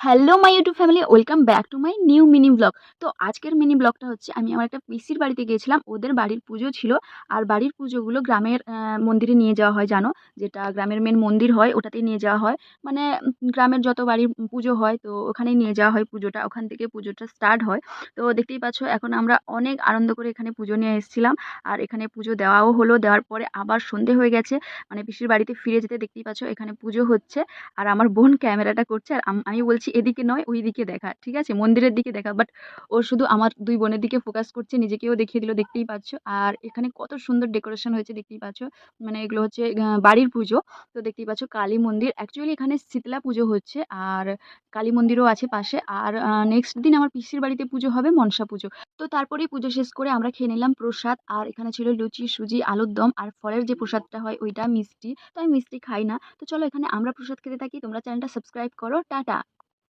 Hello my YouTube family, welcome back to my new mini blog. তো আজকের mini ব্লগটা হচ্ছে আমি আমার একটা পিসির বাড়িতে গিয়েছিলাম। ওদের বাড়ির পুজো ছিল। আর বাড়ির পুজোগুলো গ্রামের মন্দিরে নিয়ে যাওয়া হয় জানো, যেটা গ্রামের মেন মন্দির হয় ওটাতেই নিয়ে যাওয়া হয়। মানে গ্রামের যত বাড়ির পুজো হয় তো ওখানেই নিয়ে যাওয়া হয় পুজোটা, ওখান থেকে পুজোটা স্টার্ট হয়। তো দেখতেই পাচ্ছ এখন আমরা অনেক আনন্দ করে এখানে পুজো নিয়ে এসেছিলাম। আর এখানে পুজো দেওয়াও হলো, দেওয়ার পরে আবার সন্ধে হয়ে গেছে। মানে পিসির বাড়িতে ফিরে যেতে দেখতেই পাচ্ছ এখানে পুজো হচ্ছে। আর আমার বোন ক্যামেরাটা করছে আর আমি বলছি এদিকে নয় ওইদিকে দেখা, ঠিক আছে, মন্দিরের দিকে দেখা, বাট ও শুধু আমার দুই বোনের দিকে ফোকাস করছে, নিজেকেও দেখিয়ে দিল, দেখতেই পাচ্ছ। আর এখানে কত সুন্দর ডেকোরেশন হয়েছে দেখতেই পাচ্ছ। মানে এগুলো হচ্ছে বাড়ির পুজো। তো দেখতেই পাচ্ছ কালী মন্দির, অ্যাকচুয়ালি এখানে শীতলা পুজো হচ্ছে। আর কালী মন্দিরও আছে পাশে। আর নেক্সট দিন আমার পিসির বাড়িতে পুজো হবে, মনসা পুজো। তো তারপরেই পুজো শেষ করে আমরা খেয়ে নিলাম প্রসাদ। আর এখানে ছিল লুচি, সুজি, আলুর দম, আর ফলের যে প্রসাদটা হয় ওইটা মিষ্টি। তো আমি মিষ্টি খাই না। তো চলো এখানে আমরা প্রসাদ খেতে থাকি, তোমরা চ্যানেলটা সাবস্ক্রাইব করো। টাটা।